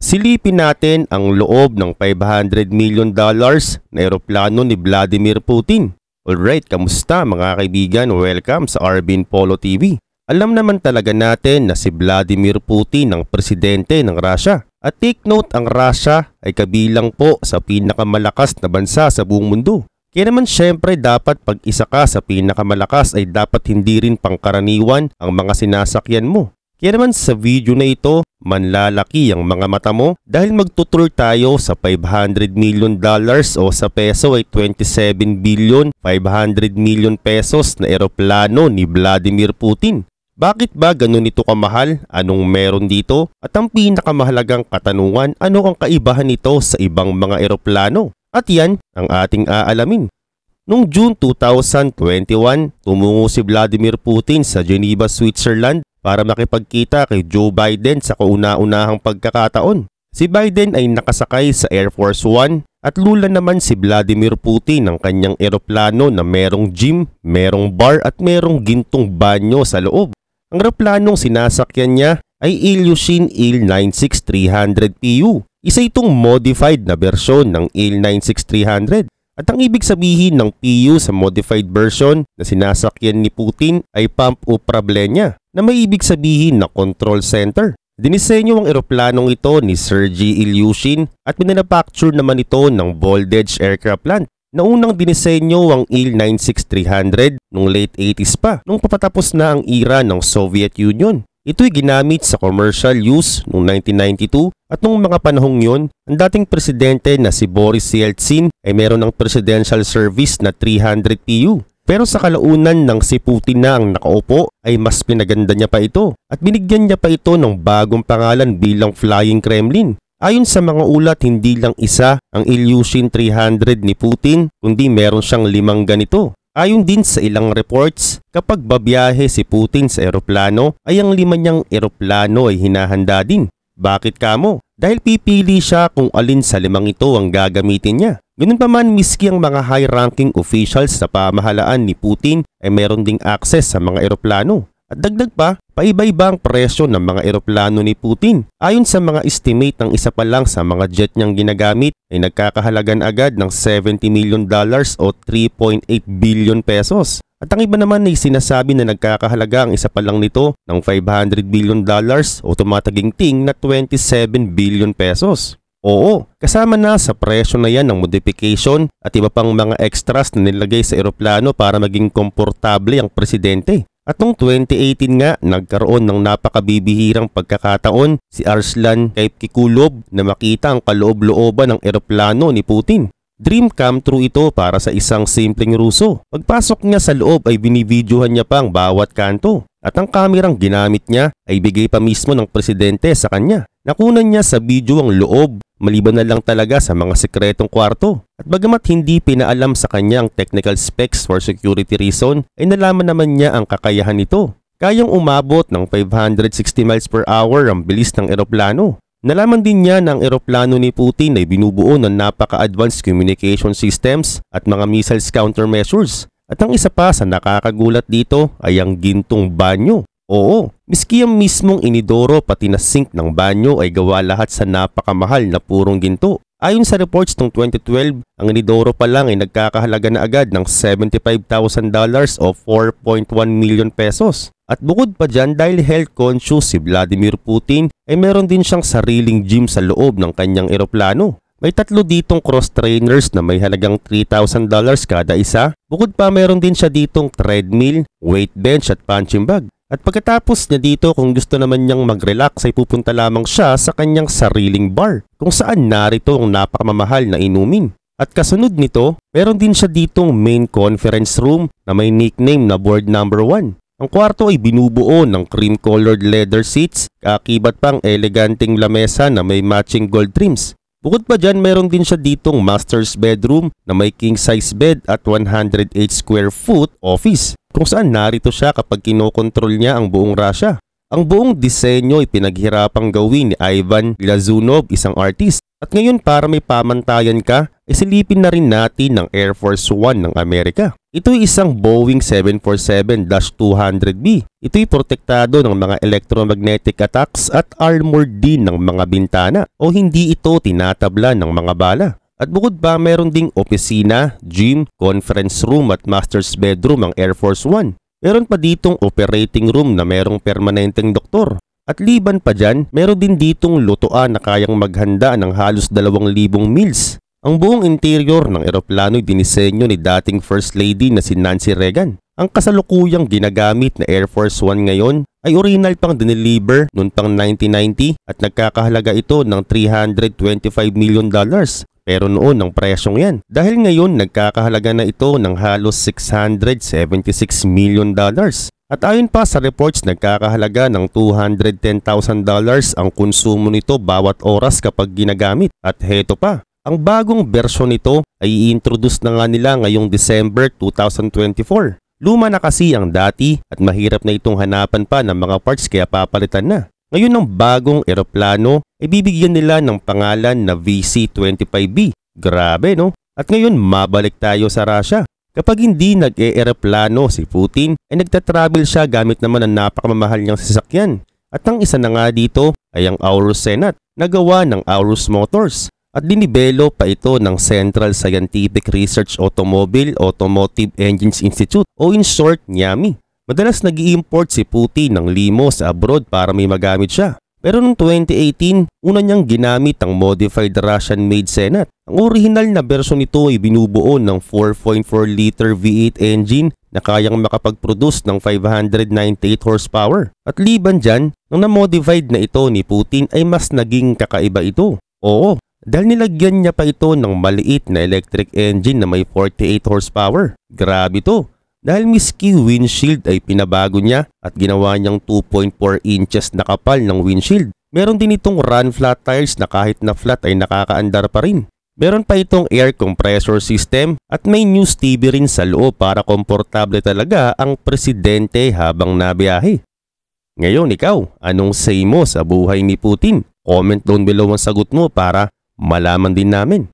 Silipin natin ang loob ng $500 million na eroplano ni Vladimir Putin. Alright, kamusta mga kaibigan? Welcome sa Arvin Polo TV. Alam naman talaga natin na si Vladimir Putin ang presidente ng Russia. At take note, ang Russia ay kabilang po sa pinakamalakas na bansa sa buong mundo. Kaya naman syempre dapat pag isa ka sa pinakamalakas ay dapat hindi rin pangkaraniwan ang mga sinasakyan mo. Kaya naman sa video na ito, manlalaki ang mga mata mo dahil magtutur tayo sa $500 million o sa peso ay 27 billion 500 million pesos na eroplano ni Vladimir Putin. Bakit ba ganun ito kamahal? Anong meron dito? At ang pinakamahalagang katanungan, ano ang kaibahan nito sa ibang mga eroplano? At yan ang ating aalamin. Noong June 2021, tumungo si Vladimir Putin sa Geneva, Switzerland para makipagkita kay Joe Biden sa kauna-unahang pagkakataon. Si Biden ay nakasakay sa Air Force One at lula naman si Vladimir Putin ng kanyang eroplano na merong gym, merong bar at merong gintong banyo sa loob. Ang eroplanong sinasakyan niya ay Ilyushin Il-96-300PU. Isa itong modified na bersyon ng Il-96-300. At ang ibig sabihin ng PU sa modified version na sinasakyan ni Putin ay Pump Upravlenia na may ibig sabihin na control center. Dinisenyo ang eroplanong ito ni Sergei Ilyushin at minanufacture naman ito ng Voltage Aircraft Plant. Naunang dinisenyo ang Il-96-300 noong late 80s pa nung papatapos na ang era ng Soviet Union. Ito'y ginamit sa commercial use noong 1992 at noong mga panahong yun, ang dating presidente na si Boris Yeltsin ay meron ng presidential service na 300 PU. Pero sa kalaunan ng si Putin na ang nakaupo ay mas pinaganda niya pa ito at binigyan niya pa ito ng bagong pangalan bilang Flying Kremlin. Ayon sa mga ulat, hindi lang isa ang Ilyushin 300 ni Putin kundi meron siyang 5 ganito. Ayon din sa ilang reports, kapag babiyahe si Putin sa eroplano ay ang 5 niyang eroplano ay hinahanda din. Bakit kamo? Dahil pipili siya kung alin sa 5 ito ang gagamitin niya. Ganun pa man, miski ang mga high-ranking officials sa pamahalaan ni Putin ay meron ding access sa mga eroplano. At dagdag pa, paiba-iba ang presyo ng mga eroplano ni Putin. Ayon sa mga estimate ng isa pa lang sa mga jet niyang ginagamit ay nagkakahalagan agad ng $70 million o 3.8 billion pesos. At ang iba naman ay sinasabi na nagkakahalaga ang isa pa lang nito ng $500 billion o tumataginting na 27 billion pesos. Oo, kasama na sa presyo na yan ng modification at iba pang mga extras na nilagay sa eroplano para maging komportable ang presidente. At noong 2018 nga, nagkaroon ng napakabibihirang pagkakataon si Arslan Kaypkikulov na makita ang kaloob-looban ng eroplano ni Putin. Dream come true ito para sa isang simpleng Ruso. Pagpasok niya sa loob ay binibidyohan niya pa ang bawat kanto. At ang kamerang ginamit niya ay bigay pa mismo ng presidente sa kanya. Nakunan niya sa video ang loob, maliban na lang talaga sa mga sekretong kwarto. At bagamat hindi pinaalam sa kanya ang technical specs for security reason, ay nalaman naman niya ang kakayahan nito. Kayang umabot ng 560 miles per hour ang bilis ng eroplano. Nalaman din niya na ang eroplano ni Putin ay binubuo ng napaka-advanced communication systems at mga missiles countermeasures. At ang isa pa sa nakakagulat dito ay ang gintong banyo. Oo, miski ang mismong inidoro pati na sink ng banyo ay gawa lahat sa napakamahal na purong ginto. Ayon sa reports noong 2012, ang inidoro pa lang ay nagkakahalaga na agad ng $75,000 o 4.1 million pesos. At bukod pa dyan, dahil health conscious si Vladimir Putin ay meron din siyang sariling gym sa loob ng kanyang eroplano. May 3 ditong cross trainers na may halagang $3,000 kada isa. Bukod pa meron din siya ditong treadmill, weight bench at punching bag. At pagkatapos niya dito, kung gusto naman niyang mag-relax ay pupunta lamang siya sa kanyang sariling bar kung saan narito ang napakamamahal na inumin. At kasunod nito, meron din siya ditong main conference room na may nickname na board number 1. Ang kwarto ay binubuo ng cream-colored leather seats, kaakibat pang eleganteng lamesa na may matching gold trims. Bukod pa dyan, meron din siya ditong master's bedroom na may king-size bed at 108 square foot office kung saan narito siya kapag kinokontrol niya ang buong Russia. Ang buong disenyo ay pinaghirapang gawin ni Ivan Glazunov, isang artist. At ngayon para may pamantayan ka, silipin na rin natin ng Air Force One ng Amerika. Ito ay isang Boeing 747-200B. Ito'y protektado ng mga electromagnetic attacks at armored din ng mga bintana o hindi ito tinatabla ng mga bala. At bukod pa, meron ding opisina, gym, conference room at master's bedroom ang Air Force One. Meron pa ditong operating room na merong permanenteng doktor. At liban pa dyan, meron din ditong lutuan na kayang maghanda ng halos 2,000 meals. Ang buong interior ng eroplano ay dinisenyo ni dating First Lady na si Nancy Reagan. Ang kasalukuyang ginagamit na Air Force One ngayon ay original pang dineliver noong pang 1990 at nagkakahalaga ito ng $325 million. Pero noon ang presyong yan. Dahil ngayon nagkakahalaga na ito ng halos $676 million. At ayon pa sa reports nagkakahalaga ng $210,000 ang konsumo nito bawat oras kapag ginagamit. At heto pa, ang bagong bersyon nito ay i-introduce na nga nila ngayong December 2024. Luma na kasi ang dati at mahirap na itong hanapan pa ng mga parts kaya papalitan na. Ngayon ang bagong eroplano ay bibigyan nila ng pangalan na VC-25B. Grabe no? At ngayon mabalik tayo sa Russia. Kapag hindi nag-e-eroplano si Putin ay nagtatravel siya gamit naman ang napakamamahal niyang sasakyan. At ang isa na nga dito ay ang Aurus Senat na gawa ng Aurus Motors. At dinibelo pa ito ng Central Scientific Research Automotive Engines Institute o in short NYAMI. Madalas nag-i-import si Putin ng limo sa abroad para may magamit siya. Pero noong 2018, una niyang ginamit ang modified Russian-made Senat. Ang original na bersyon nito ay binubuo ng 4.4-liter V8 engine na kayang makapag-produce ng 598 horsepower. At liban dyan, nang na-modified na ito ni Putin ay mas naging kakaiba ito. Oo, dahil nilagyan niya pa ito ng maliit na electric engine na may 48 horsepower. Grabe to! Dahil miski windshield ay pinabago niya at ginawa niyang 2.4 inches na kapal ng windshield. Meron din itong run flat tires na kahit na flat ay nakakaandar pa rin. Meron pa itong air compressor system at may news TV rin sa loob para komportable talaga ang presidente habang nabiyahe. Ngayon ikaw, anong say mo sa buhay ni Putin? Comment down below ang sagot mo para malaman din namin.